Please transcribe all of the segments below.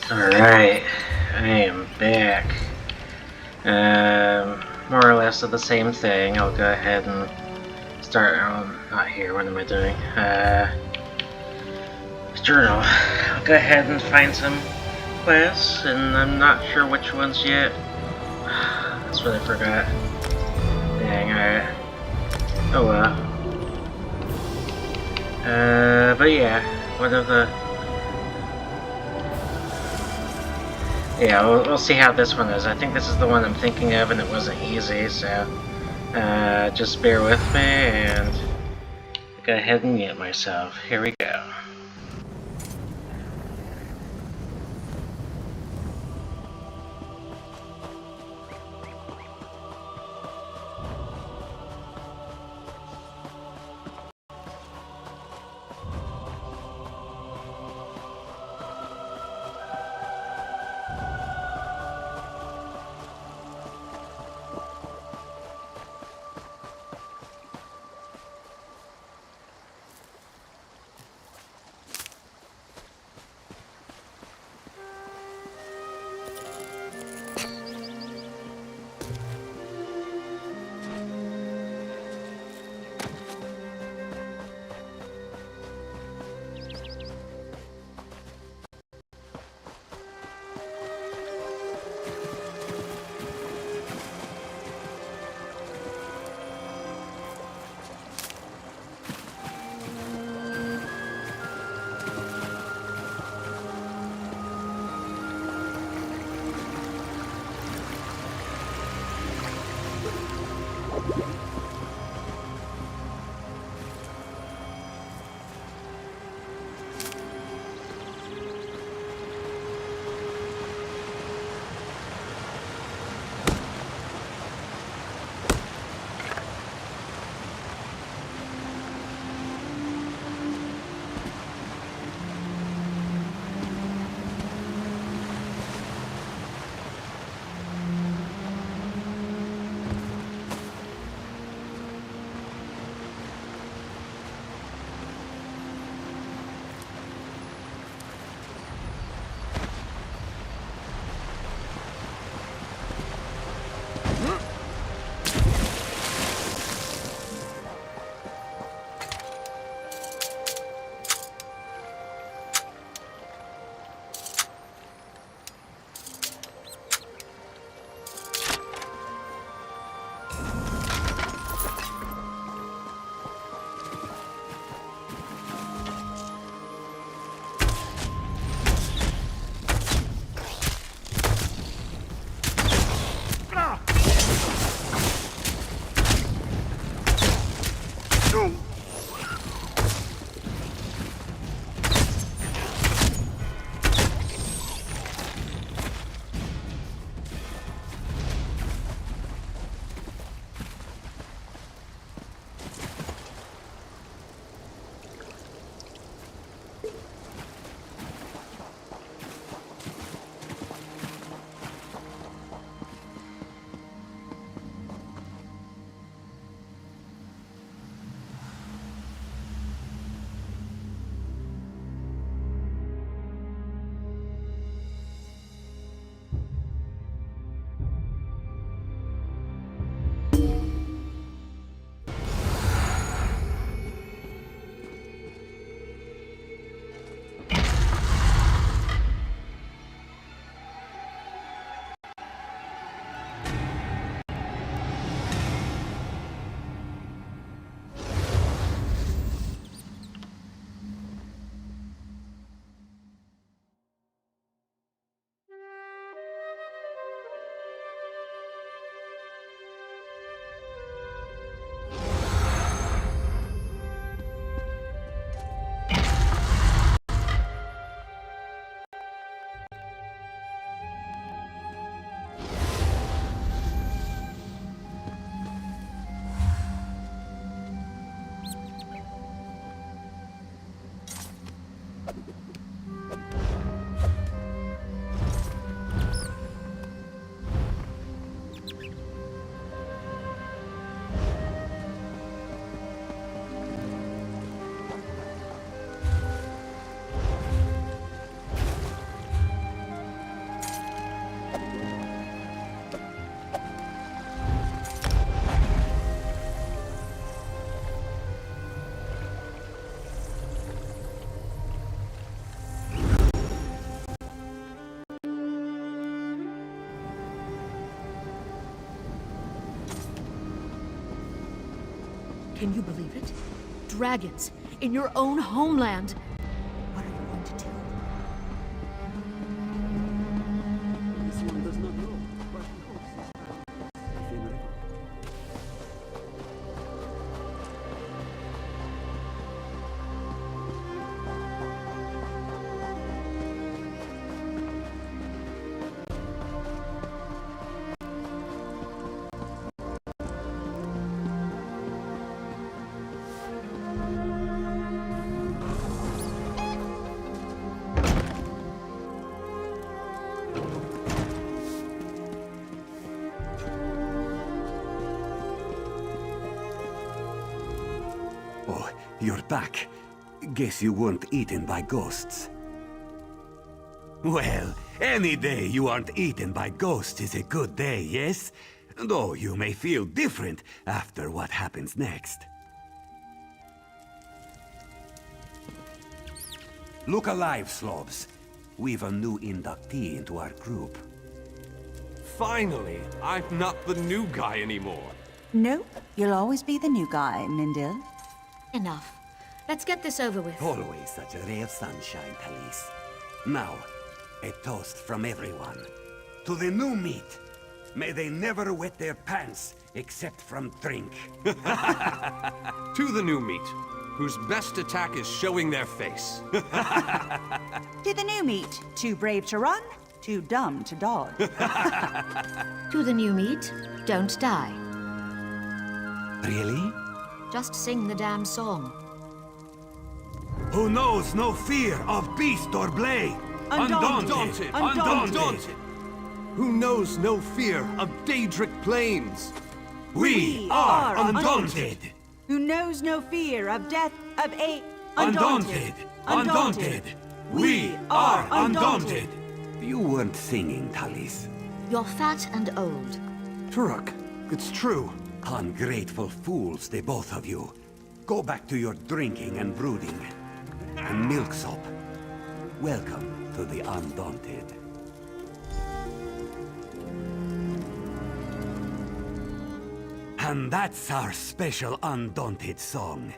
Alright, I am back. More or less of the same thing. I'll go ahead and start. Not here, what am I doing? Journal. I'll go ahead and find some quests, and I'm not sure which ones yet. That's what I forgot. Dang, alright. Oh well. But yeah, one of the. Yeah, we'll see how this one is. I think this is the one I'm thinking of, and it wasn't easy, so just bear with me, and go ahead and mute myself. Here we go. Can you believe it? Dragons in your own homeland. What are you going to do? This one does not know, but he hopes his family is safe in Riverwood. Oh, you're back. Guess you weren't eaten by ghosts. Well, any day you aren't eaten by ghosts is a good day, yes? Though you may feel different after what happens next. Look alive, Slobs. We've a new inductee into our group. Finally! I'm not the new guy anymore. Nope, you'll always be the new guy, Mindil. Enough. Let's get this over with. Always such a ray of sunshine, Talise. Now, a toast from everyone. To the new meat. May they never wet their pants except from drink. To the new meat, whose best attack is showing their face. To the new meat, too brave to run, too dumb to dodge. To the new meat, don't die. Really? Just sing the damn song. Who knows no fear of beast or blade? Undaunted! Undaunted! Who knows no fear of Daedric plains? We are undaunted! Who knows no fear of death, of a... Undaunted! Undaunted! We are undaunted! You weren't singing, Talise. You're fat and old. Turok, it's true. Ungrateful fools, the both of you. Go back to your drinking and brooding. And Milksop, welcome to the Undaunted. And that's our special Undaunted song.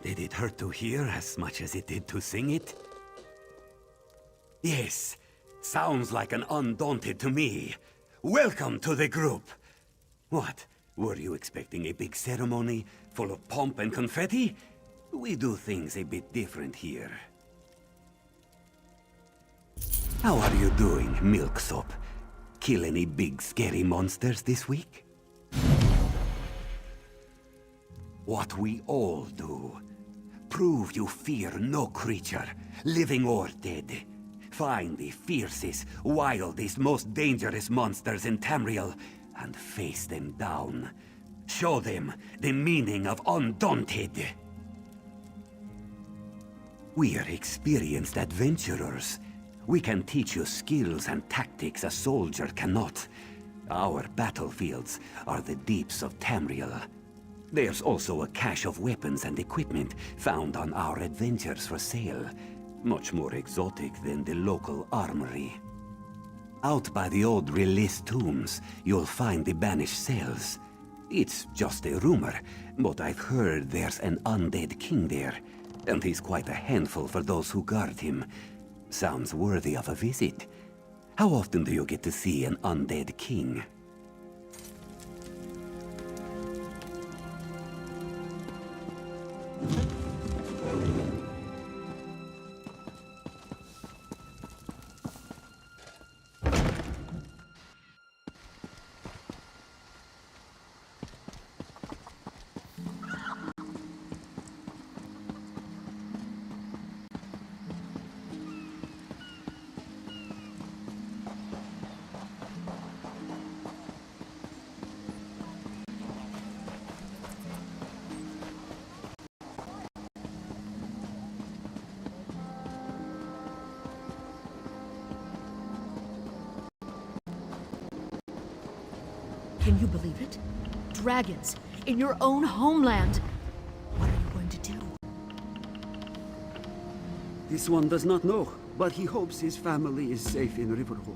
Did it hurt to hear as much as it did to sing it? Yes, sounds like an Undaunted to me. Welcome to the group. What? Were you expecting a big ceremony full of pomp and confetti? We do things a bit different here. How are you doing, Milksop? Kill any big scary monsters this week? What we all do. Prove you fear no creature, living or dead. Find the fiercest, wildest, most dangerous monsters in Tamriel and face them down. Show them the meaning of Undaunted. We're experienced adventurers. We can teach you skills and tactics a soldier cannot. Our battlefields are the deeps of Tamriel. There's also a cache of weapons and equipment found on our adventures for sale. Much more exotic than the local armory. Out by the old Release tombs, you'll find the banished cells. It's just a rumor, but I've heard there's an undead king there, and he's quite a handful for those who guard him. Sounds worthy of a visit. How often do you get to see an undead king? Can you believe it? Dragons in your own homeland. What are you going to do? This one does not know, but he hopes his family is safe in Riverhold.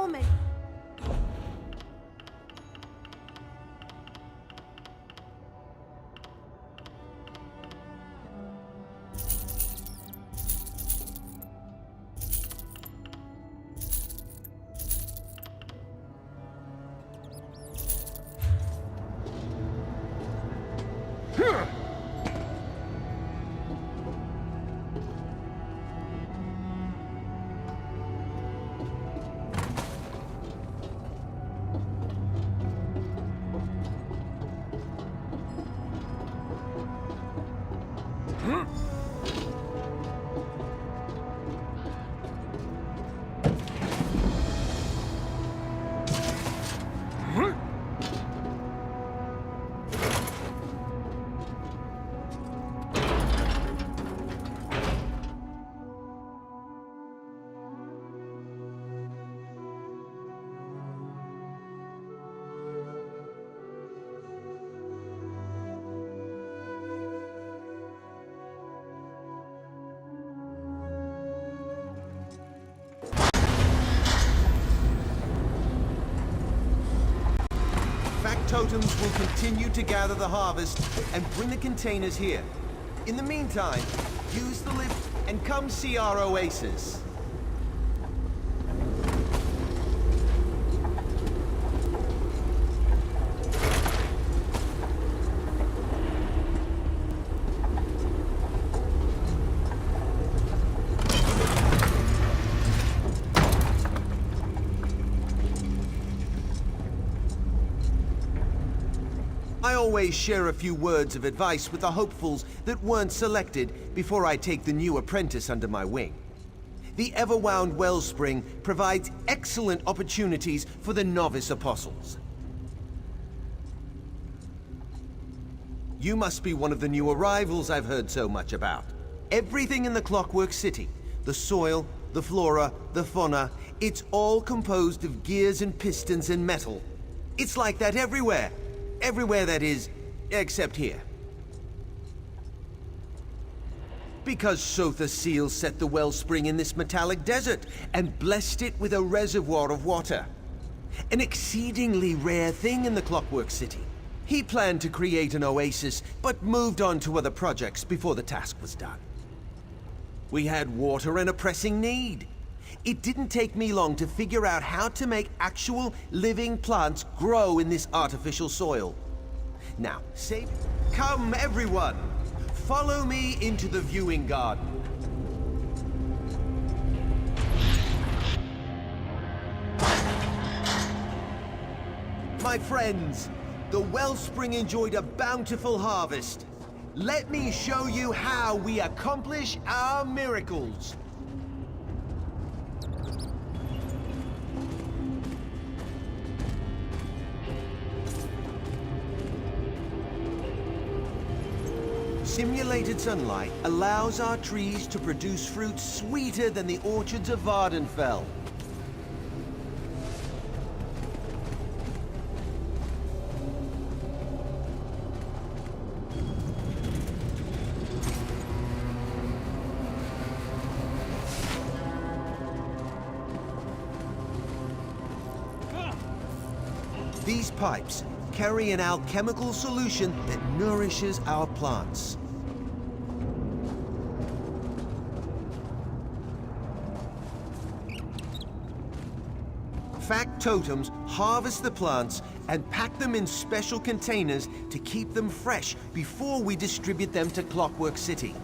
me! Totems will continue to gather the harvest and bring the containers here. In the meantime, use the lift and come see our oasis. I always share a few words of advice with the hopefuls that weren't selected before I take the new apprentice under my wing. The Everwound Wellspring provides excellent opportunities for the novice apostles. You must be one of the new arrivals I've heard so much about. Everything in the Clockwork City, the soil, the flora, the fauna, it's all composed of gears and pistons and metal. It's like that everywhere. Everywhere, that is, except here. Because Sotha Seal set the wellspring in this metallic desert and blessed it with a reservoir of water. An exceedingly rare thing in the Clockwork City. He planned to create an oasis, but moved on to other projects before the task was done. We had water and a pressing need. It didn't take me long to figure out how to make actual living plants grow in this artificial soil. Now, come everyone! Follow me into the viewing garden. My friends, the wellspring enjoyed a bountiful harvest. Let me show you how we accomplish our miracles. Simulated sunlight allows our trees to produce fruit sweeter than the orchards of Vardenfell. These pipes carry an alchemical solution that nourishes our plants. Factotums harvest the plants and pack them in special containers to keep them fresh before we distribute them to Clockwork City.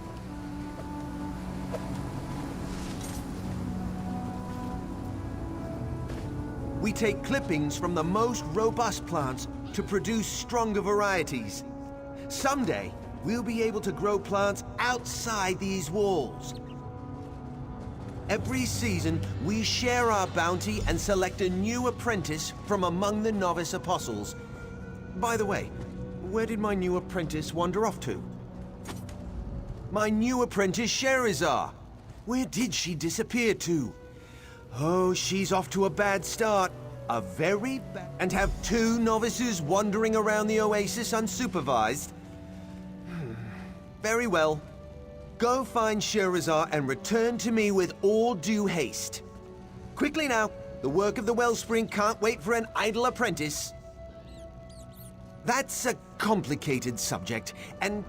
We take clippings from the most robust plants to produce stronger varieties. Someday, we'll be able to grow plants outside these walls. Every season, we share our bounty and select a new apprentice from among the novice apostles. By the way, where did my new apprentice wander off to? My new apprentice, Sherazar. Where did she disappear to? Oh, she's off to a bad start. A very bad... And have two novices wandering around the oasis unsupervised? Very well. Go find Sherazar and return to me with all due haste. Quickly now, The work of the Wellspring can't wait for an idle apprentice. That's a complicated subject, and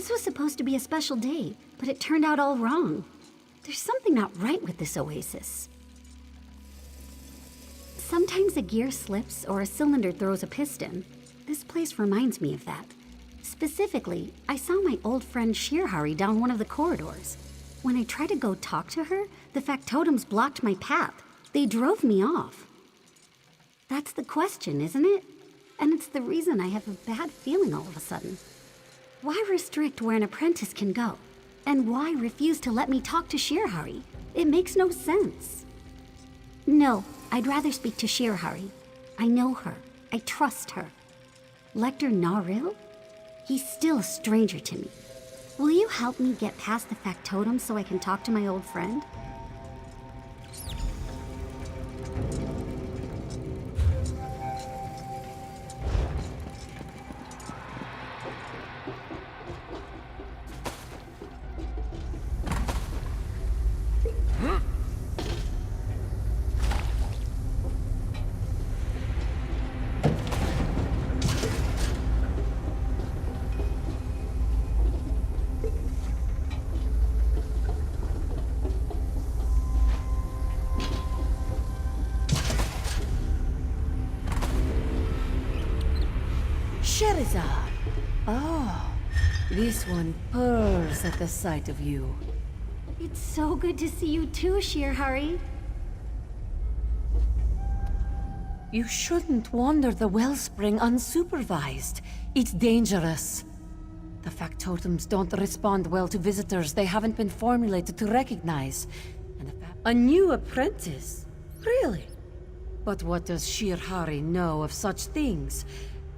This was supposed to be a special day, but it turned out all wrong. There's something not right with this oasis. Sometimes a gear slips or a cylinder throws a piston. This place reminds me of that. Specifically, I saw my old friend Shirhari down one of the corridors. When I tried to go talk to her, the factotums blocked my path. They drove me off. That's the question, isn't it? And it's the reason I have a bad feeling all of a sudden. Why restrict where an apprentice can go? And why refuse to let me talk to Shirhari? It makes no sense. No, I'd rather speak to Shirhari. I know her. I trust her. Lector Naril? He's still a stranger to me. Will you help me get past the factotum so I can talk to my old friend? Sherazad! Oh, this one purrs at the sight of you. It's so good to see you too, Shirhari. You shouldn't wander the wellspring unsupervised. It's dangerous. The factotums don't respond well to visitors they haven't been formulated to recognize. And a new apprentice? Really? But what does Shirhari know of such things?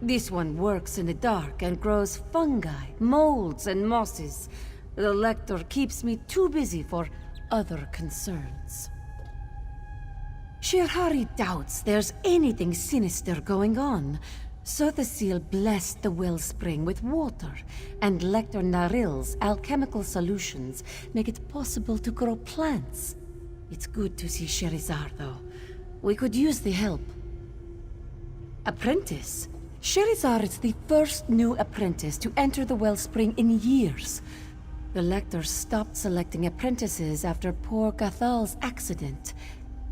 This one works in the dark and grows fungi, molds, and mosses. The Lector keeps me too busy for other concerns. Shirhari doubts there's anything sinister going on. Sothasil blessed the wellspring with water, and Lector Naril's alchemical solutions make it possible to grow plants. It's good to see Sherazar, though. We could use the help. Apprentice? Sherazar is the first new apprentice to enter the wellspring in years. The Lector stopped selecting apprentices after poor Gathal's accident.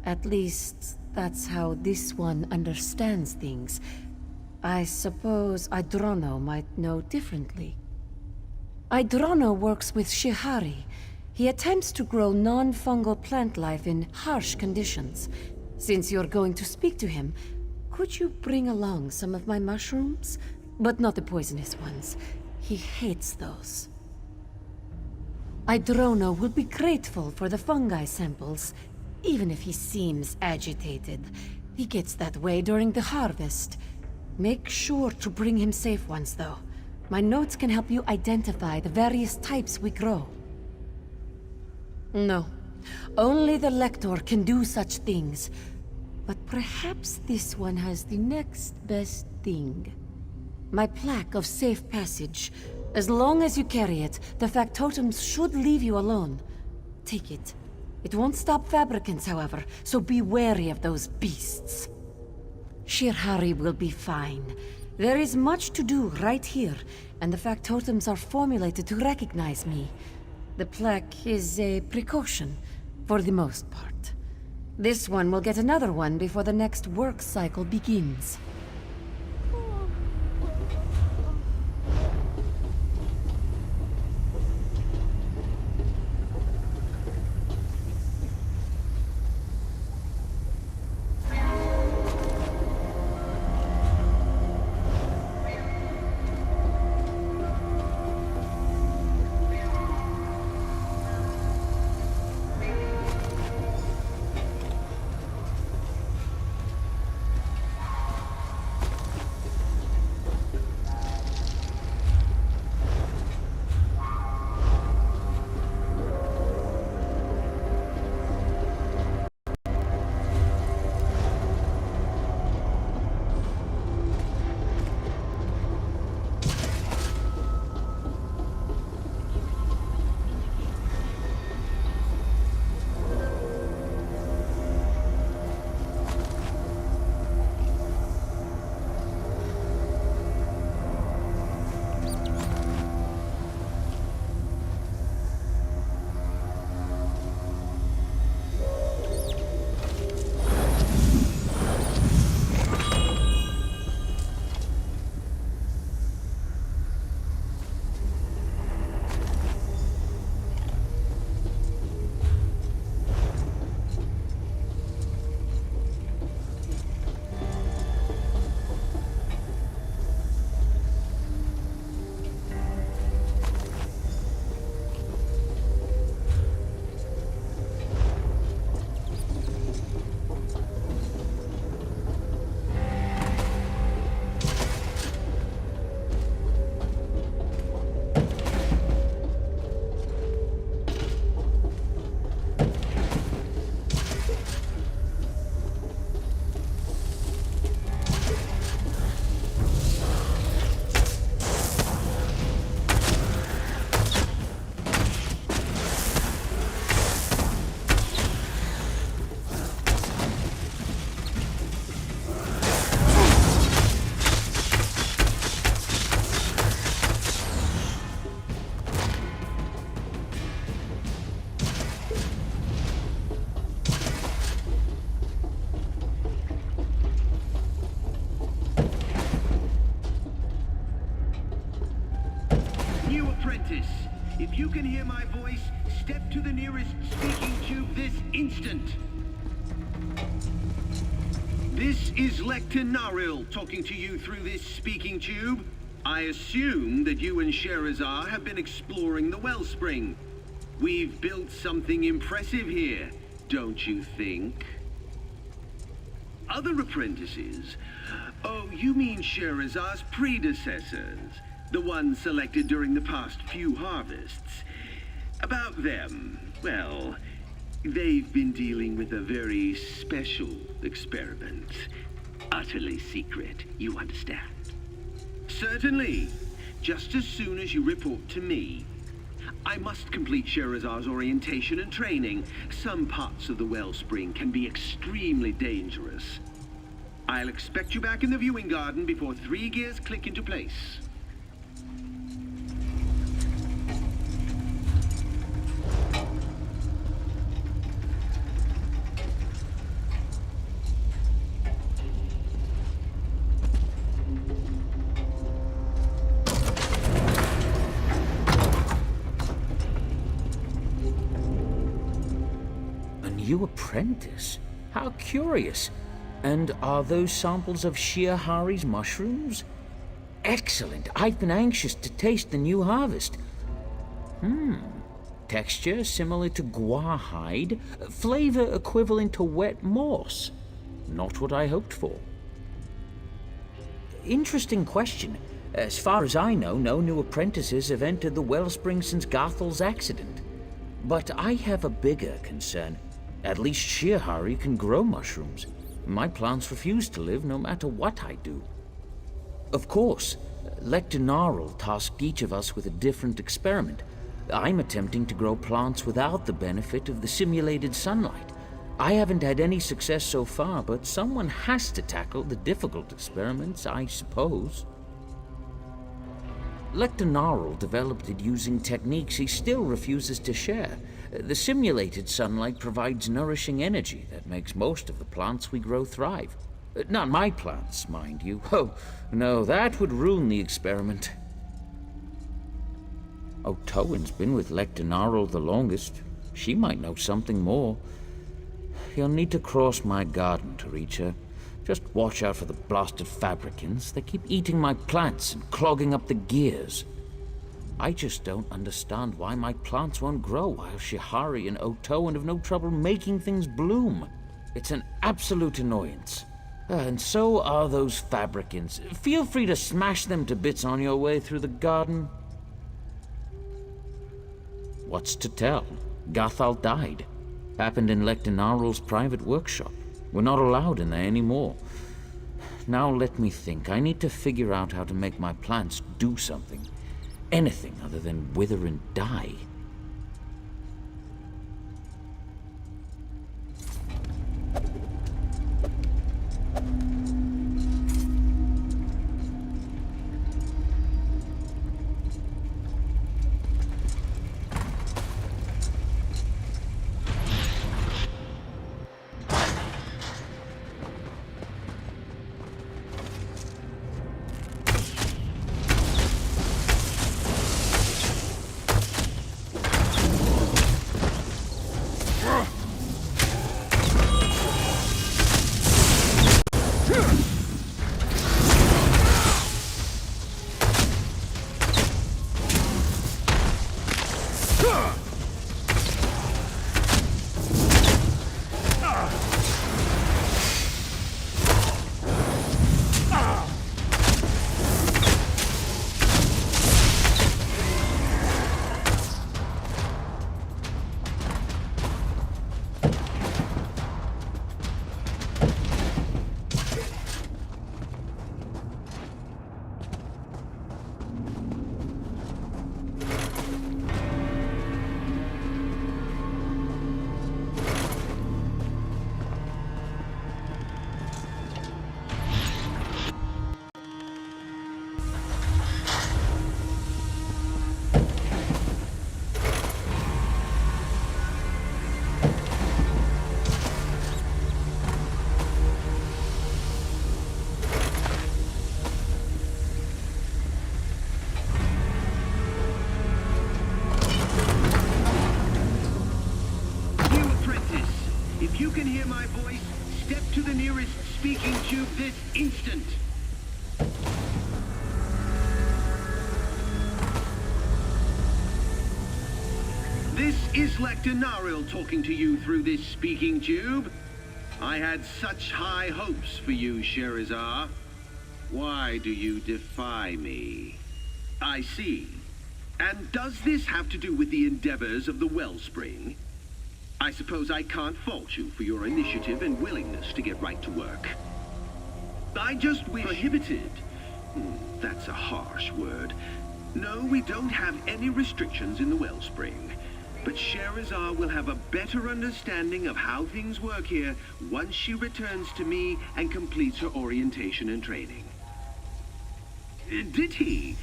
At least, that's how this one understands things. I suppose Idrono might know differently. Idrono works with Shihari. He attempts to grow non-fungal plant life in harsh conditions. Since you're going to speak to him, could you bring along some of my mushrooms? But not the poisonous ones. He hates those. Idrono will be grateful for the fungi samples, even if he seems agitated. He gets that way during the harvest. Make sure to bring him safe ones, though. My notes can help you identify the various types we grow. No. Only the Lector can do such things. But perhaps this one has the next best thing. My plaque of safe passage. As long as you carry it, the factotums should leave you alone. Take it. It won't stop fabricants, however, so be wary of those beasts. Shirhari will be fine. There is much to do right here, and the factotums are formulated to recognize me. The plaque is a precaution, for the most part. This one will get another one before the next work cycle begins. apprentice. If you can hear my voice, step to the nearest speaking tube this instant. This is Lecter Naril talking to you through this speaking tube. I assume that you and Sherazar have been exploring the wellspring. We've built something impressive here, don't you think? Other apprentices? Oh, you mean Sherazar's predecessors, the ones selected during the past few harvests. About them, well, they've been dealing with a very special experiment. Utterly secret, you understand? Certainly. Just as soon as you report to me. I must complete Sherazar's orientation and training. Some parts of the wellspring can be extremely dangerous. I'll expect you back in the viewing garden before 3 gears click into place. New apprentice? How curious. And are those samples of Shirahari's mushrooms? Excellent. I've been anxious to taste the new harvest. Texture similar to guar hide. Flavor equivalent to wet moss. Not what I hoped for. Interesting question. As far as I know, no new apprentices have entered the wellspring since Garthel's accident. But I have a bigger concern. At least Shirahari can grow mushrooms. My plants refuse to live no matter what I do. Of course, Lecter Naril tasked each of us with a different experiment. I'm attempting to grow plants without the benefit of the simulated sunlight. I haven't had any success so far, but someone has to tackle the difficult experiments, I suppose. Lecter Naril developed it using techniques he still refuses to share. The simulated sunlight provides nourishing energy that makes most of the plants we grow thrive. Not my plants, mind you. Oh, no, that would ruin the experiment. Otoan's been with Lecter Naril the longest. She might know something more. You'll need to cross my garden to reach her. Just watch out for the blasted fabricants. They keep eating my plants and clogging up the gears. I just don't understand why my plants won't grow while Shihari and Otoan have no trouble making things bloom. It's an absolute annoyance. And so are those fabricants. Feel free to smash them to bits on your way through the garden. What's to tell? Gathal died. Happened in Lecter Naril's private workshop. We're not allowed in there anymore. Now let me think. I need to figure out how to make my plants do something. Anything other than wither and die. Is Lector Naril talking to you through this speaking tube? I had such high hopes for you, Sherazar. Why do you defy me? I see. And does this have to do with the endeavors of the Wellspring? I suppose I can't fault you for your initiative and willingness to get right to work. I just wish... Prohibited? That's a harsh word. No, we don't have any restrictions in the Wellspring. But Sherazar will have a better understanding of how things work here once she returns to me and completes her orientation and training. Did he?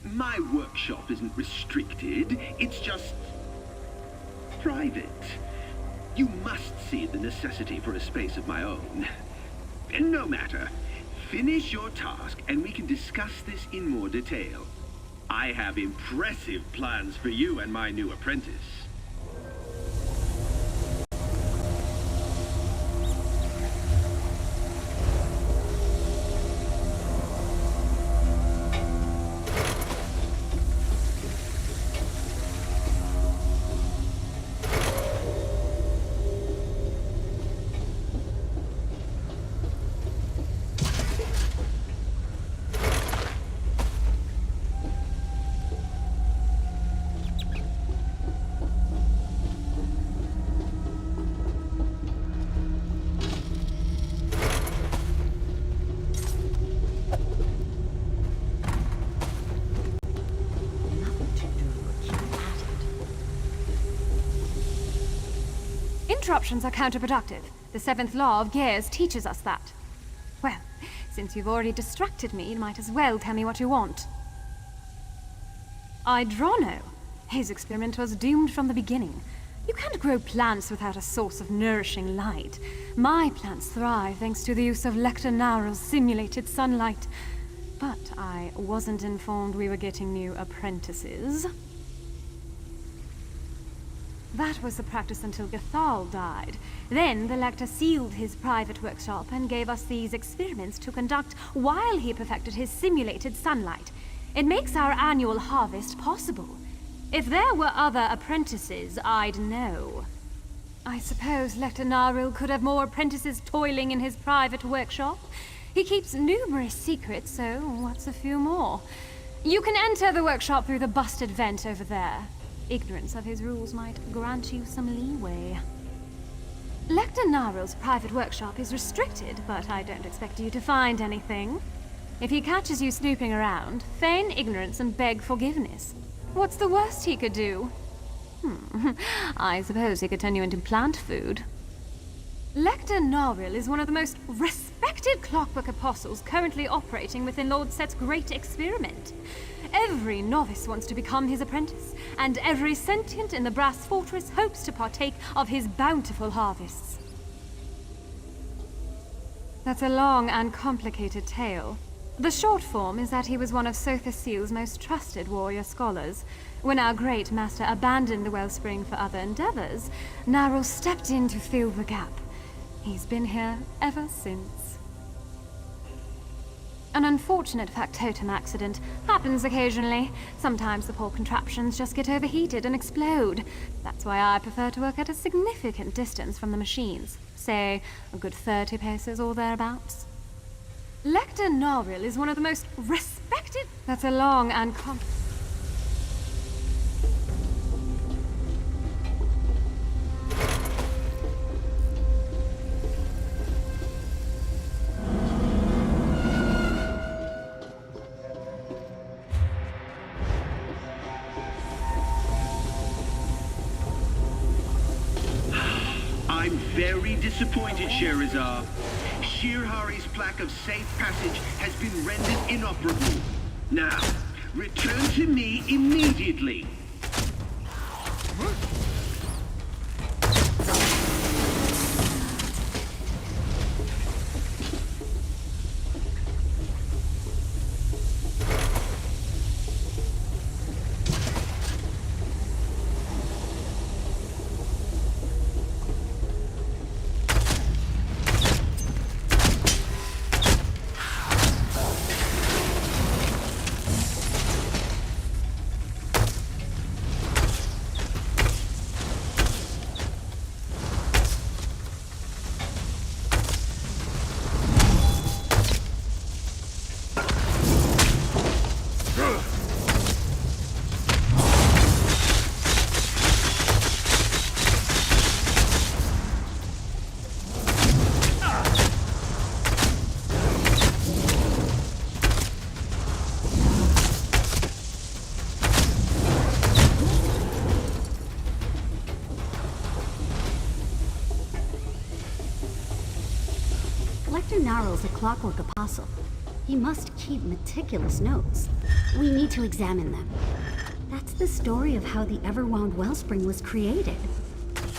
My workshop isn't restricted, it's just... private. You must see the necessity for a space of my own. No matter. Finish your task and we can discuss this in more detail. I have impressive plans for you and my new apprentice. Interruptions are counterproductive. The 7th law of Gears teaches us that. Well, since you've already distracted me, you might as well tell me what you want. Idrono. His experiment was doomed from the beginning. You can't grow plants without a source of nourishing light. My plants thrive thanks to the use of Lector Naril's simulated sunlight. But I wasn't informed we were getting new apprentices. That was the practice until Gathal died. Then the Lector sealed his private workshop and gave us these experiments to conduct while he perfected his simulated sunlight. It makes our annual harvest possible. If there were other apprentices, I'd know. I suppose Lector Naril could have more apprentices toiling in his private workshop. He keeps numerous secrets, so what's a few more? You can enter the workshop through the busted vent over there. Ignorance of his rules might grant you some leeway. Lector Naril's private workshop is restricted, but I don't expect you to find anything. If he catches you snooping around, feign ignorance and beg forgiveness. What's the worst he could do? I suppose he could turn you into plant food. Lector Naril is one of the most respected clockwork apostles currently operating within Lord Set's great experiment. Every novice wants to become his apprentice, and every sentient in the Brass Fortress hopes to partake of his bountiful harvests. That's a long and complicated tale. The short form is that he was one of Sotha Seal's most trusted warrior scholars. When our great master abandoned the Wellspring for other endeavors, Naril stepped in to fill the gap. He's been here ever since. An unfortunate factotum accident happens occasionally. Sometimes the poor contraptions just get overheated and explode. That's why I prefer to work at a significant distance from the machines. Say, a good 30 paces or thereabouts. Lector Naril is one of the most respected... That's a long and I'm very disappointed, Sherazar. Shirhari's plaque of safe passage has been rendered inoperable. Now, return to me immediately. Gnarl's a clockwork apostle. He must keep meticulous notes. We need to examine them. That's the story of how the Everwound Wellspring was created.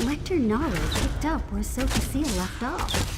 Lector Gnarl picked up where Sotha Sil left off.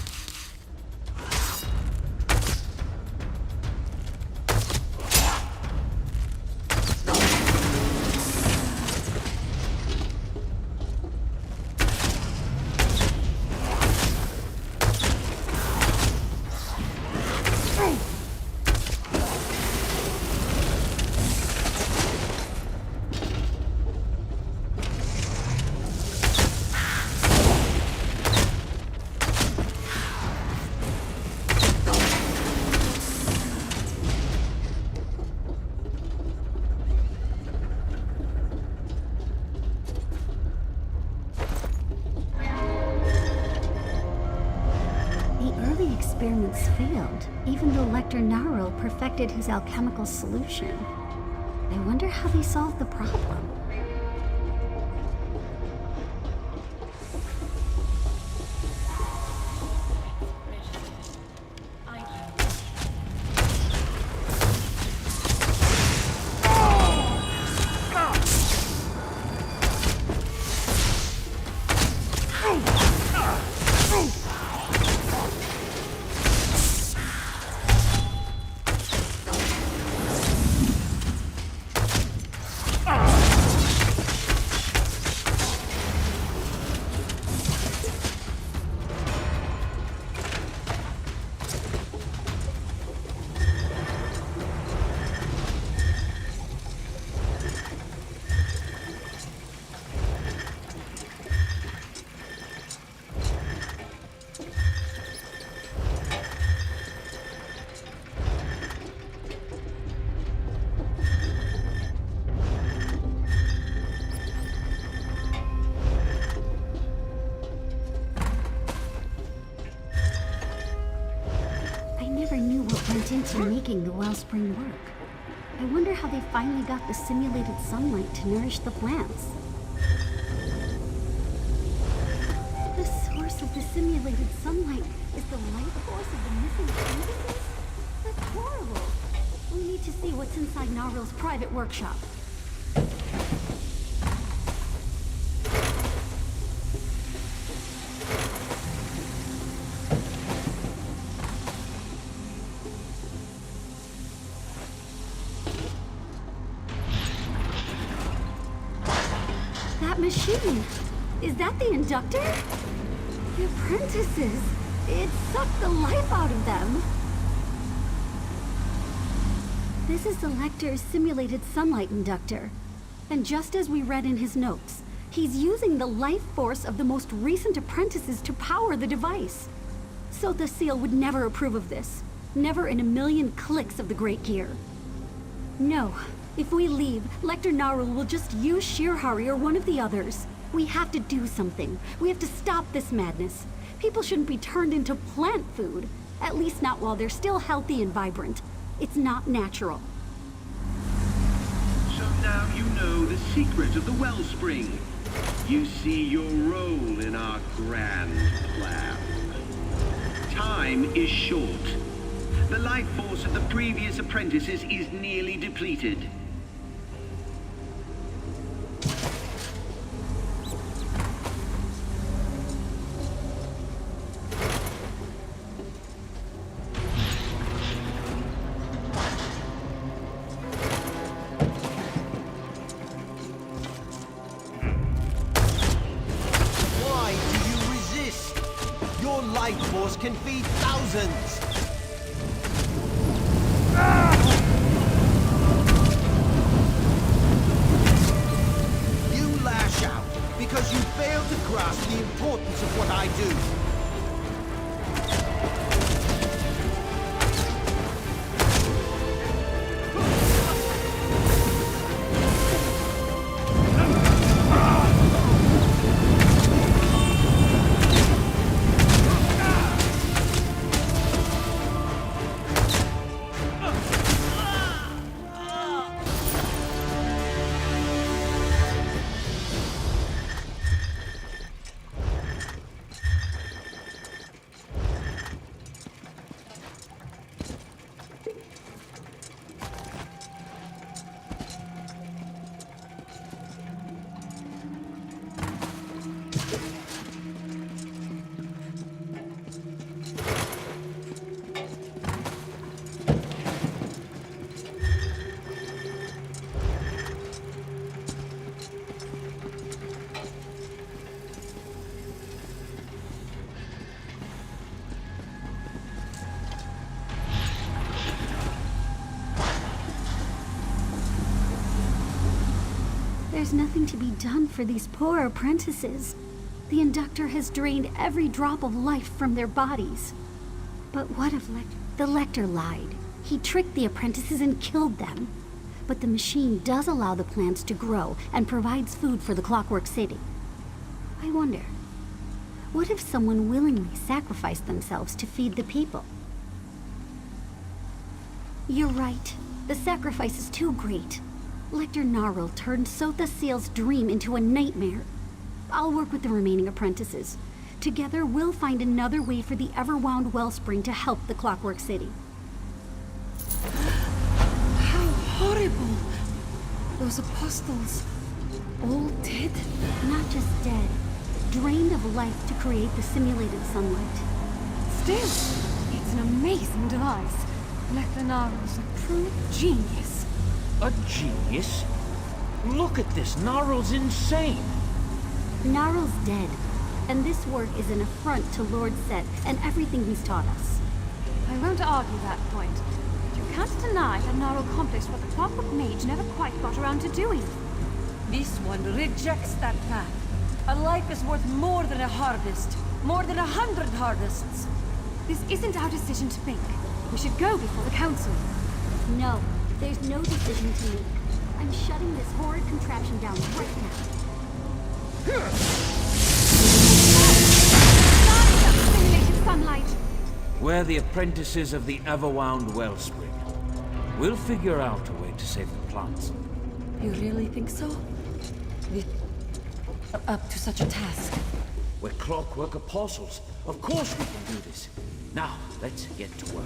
Experiments failed, even though Lector Gnarl perfected his alchemical solution. I wonder how they solved the problem. Into making the wellspring work. I wonder how they finally got the simulated sunlight to nourish the plants. The source of the simulated sunlight is the life force of the missing apprentices? That's horrible. We need to see what's inside Gnarl's private workshop. Machine. Is that the inductor? The apprentices. It sucked the life out of them. This is the Lector's simulated sunlight inductor. And just as we read in his notes, he's using the life force of the most recent apprentices to power the device. Sotha Sil would never approve of this. Never in a million clicks of the Great Gear. No. If we leave, Lector Gnarl will just use Shirhari or one of the others. We have to do something. We have to stop this madness. People shouldn't be turned into plant food. At least not while they're still healthy and vibrant. It's not natural. So now you know the secret of the Wellspring. You see your role in our grand plan. Time is short. The life force of the previous apprentices is nearly depleted. Can feed thousands! You lash out because you fail to grasp the importance of what I do. There's nothing to be done for these poor apprentices. The Inductor has drained every drop of life from their bodies. But what if the Lector lied? He tricked the apprentices and killed them. But the machine does allow the plants to grow and provides food for the Clockwork City. I wonder, what if someone willingly sacrificed themselves to feed the people? You're right. The sacrifice is too great. Lector Gnarl turned Sotha Seal's dream into a nightmare. I'll work with the remaining apprentices. Together, we'll find another way for the Everwound Wellspring to help the Clockwork City. How horrible! Those apostles, all dead? Not just dead, drained of life to create the simulated sunlight. Still, it's an amazing device. Lector Gnarl's a true genius. A genius? Look at this, Gnarl's insane! Gnarl's dead, and this work is an affront to Lord Set and everything he's taught us. I won't argue that point. But you can't deny that Gnarl accomplished what the Clockwork Mage never quite got around to doing. This one rejects that path. A life is worth more than a harvest. More than 100 harvests. This isn't our decision to make. We should go before the council. No, there's no decision to make. I'm shutting this horrid contraption down right now. Simulated sunlight. We're the apprentices of the Everwound Wellspring. We'll figure out a way to save the plants. You really think so? We're up to such a task. We're Clockwork Apostles. Of course we can do this. Now, let's get to work.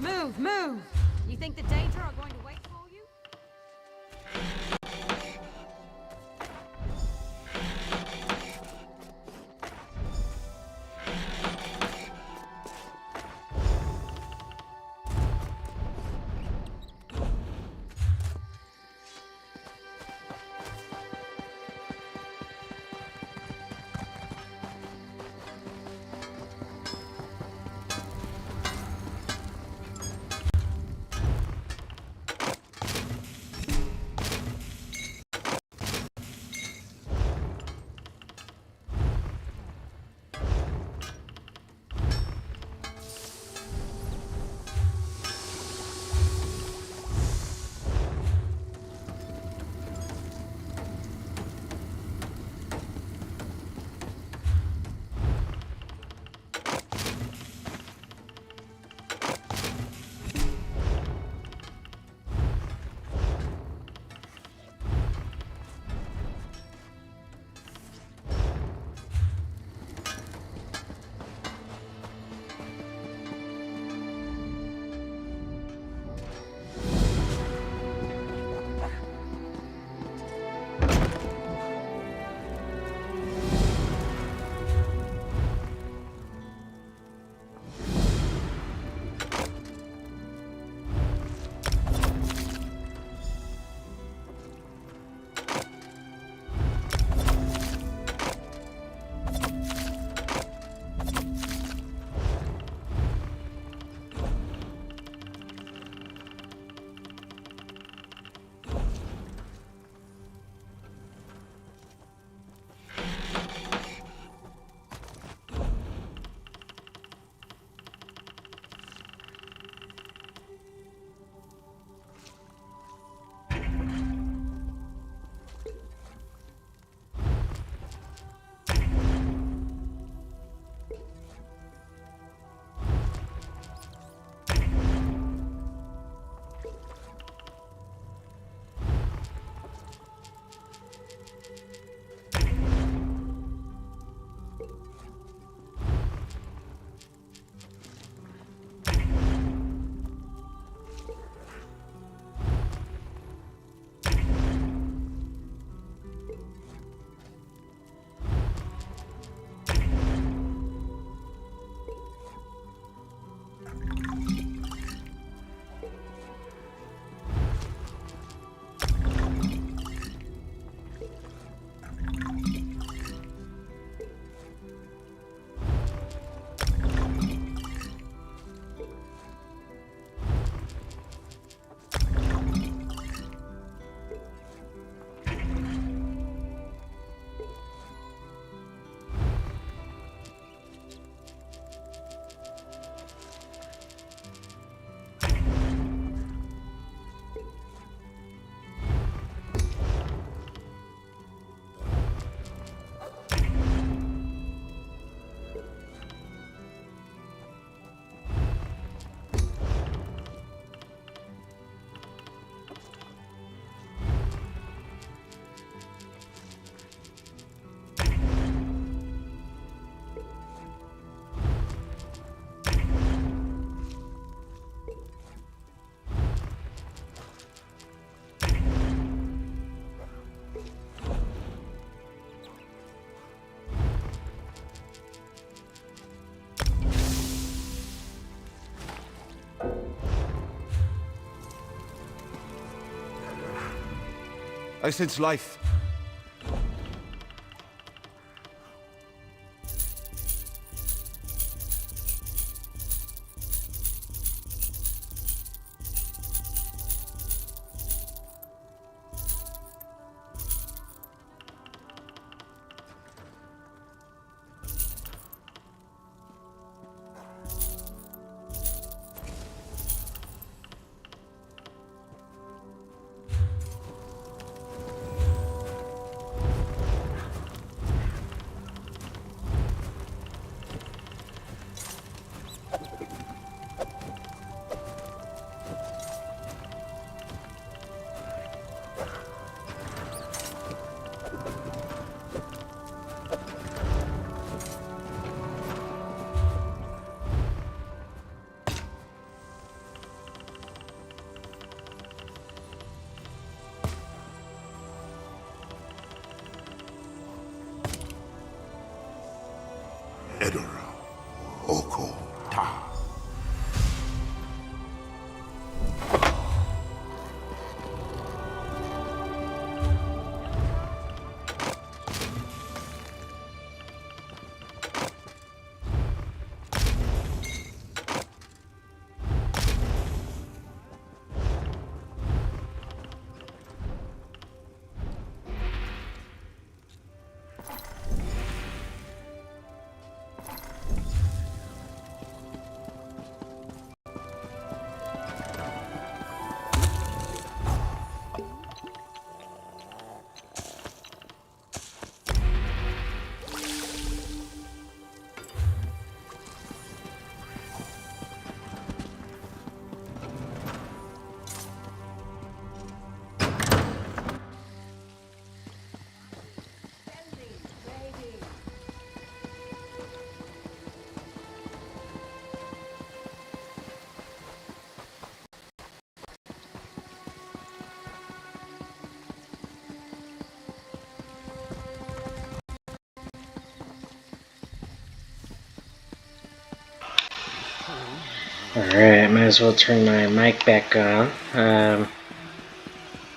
Move, move! You think the danger are going to wait for you? I sense life. Edora, Oko, Ta. Alright, might as well turn my mic back on. I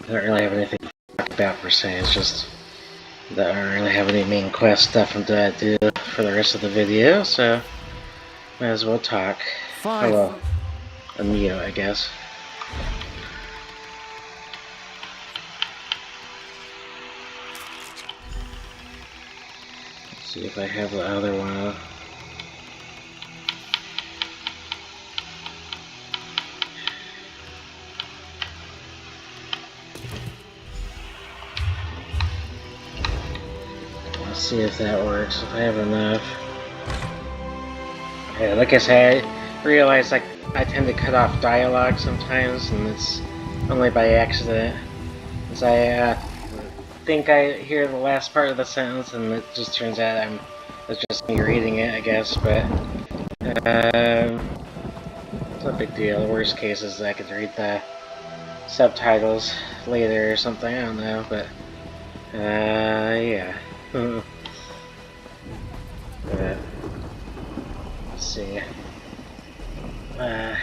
don't really have anything to talk about per se, it's just that I don't really have any main quest stuff to do for the rest of the video, so might as well talk. Five. Oh well, unmute, I guess. Let's see if I have the other one. See if that works, if I have enough. Yeah, like I said, I realize like I tend to cut off dialogue sometimes, and it's only by accident. As I think I hear the last part of the sentence, and it just turns out it's just me reading it, I guess. But it's no big deal. The worst case is that I could read the subtitles later or something. I don't know, but yeah. Let's see. I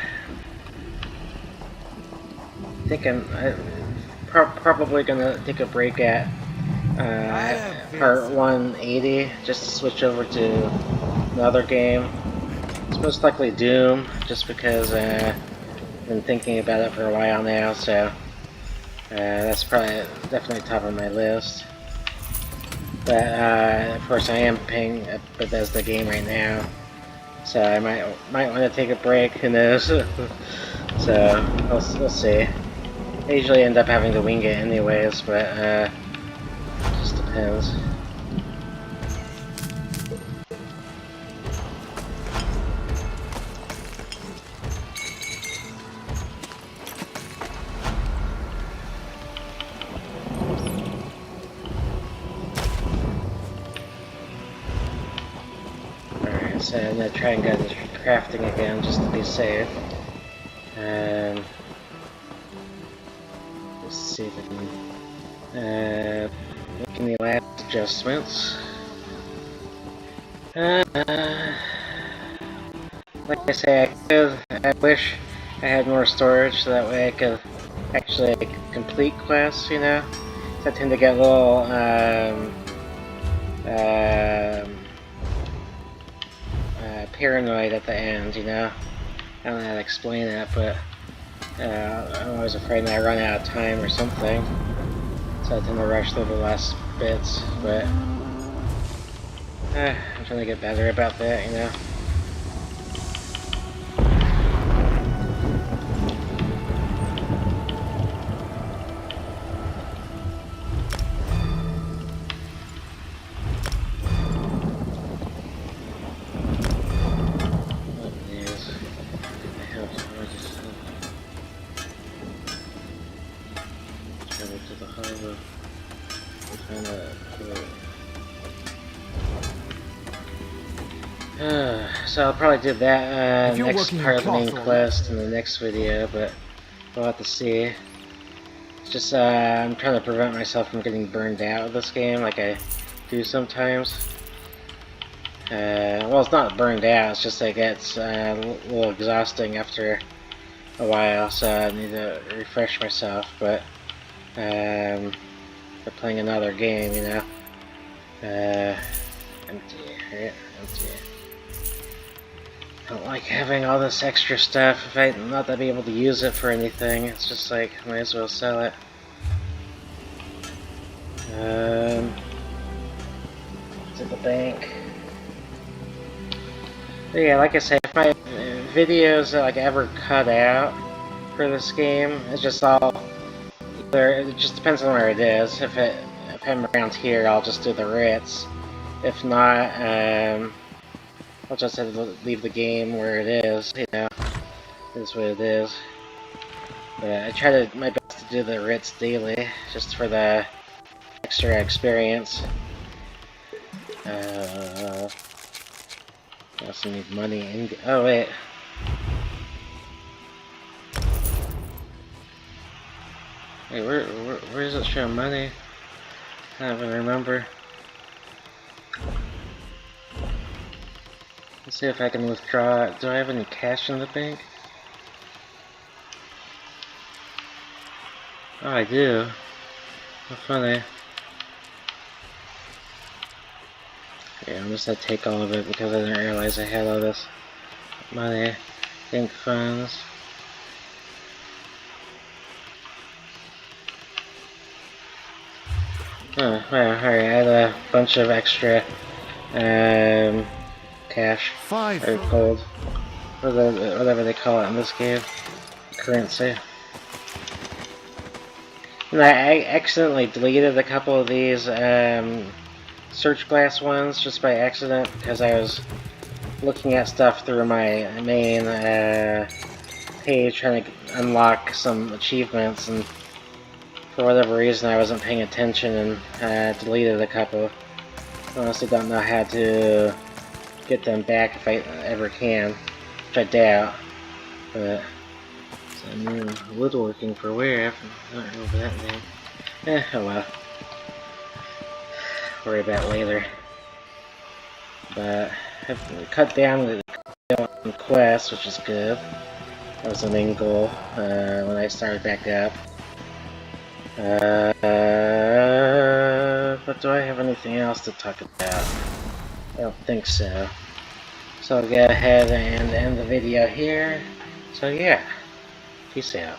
think I'm probably gonna take a break at part 180 just to switch over to another game. It's most likely Doom, just because I've been thinking about it for a while now, so that's probably definitely top of my list. But of course I am paying a Bethesda game right now, so I might want to take a break, who knows. So we'll see. I usually end up having to wing it anyways, but just depends. So I'm gonna try and go to crafting again just to be safe. Let's see if I can make any last adjustments. Like I say, I wish I had more storage so that way I could actually complete quests, you know? So I tend to get a little paranoid at the end, you know? I don't know how to explain it, but I'm always afraid that I run out of time or something. So I tend to rush through the last bits, but I'm trying to get better about that, you know? So I'll probably do that next part of the main quest in the next video, but we'll have to see. It's just I'm trying to prevent myself from getting burned out of this game like I do sometimes. well, it's not burned out, it's just it gets a little exhausting after a while, so I need to refresh myself, but for playing another game, you know. Empty, right? Empty. I don't like having all this extra stuff if I'm not to be able to use it for anything. It's just like, I might as well sell it. To the bank. But yeah, like I said, if my videos like ever cut out for this game, it's just all there. It just depends on where it is. If I'm around here, I'll just do the Ritz. If not, I'll just have to leave the game where it is. You know, it is what it is. But I try my best to do the Ritz daily, just for the extra experience. I also need money. Oh wait. Wait, where is it showing money? I don't even remember. Let's see if I can withdraw. Do I have any cash in the bank? Oh, I do. How funny. Yeah, I'm just gonna take all of it because I didn't realize I had all this money. Bank funds. Oh, well, alright, I had a bunch of extra cash or gold, or whatever they call it in this game, currency. And I accidentally deleted a couple of these search glass ones just by accident because I was looking at stuff through my main page trying to unlock some achievements, and for whatever reason I wasn't paying attention and deleted a couple. I honestly don't know how to get them back if I ever can, which I doubt. But woodworking for where? I don't remember that name. Oh well. Worry about later. But I've cut down the quest, which is good. That was the main goal when I started back up. But do I have anything else to talk about? I don't think so. So I'll go ahead and end the video here. So yeah, peace out.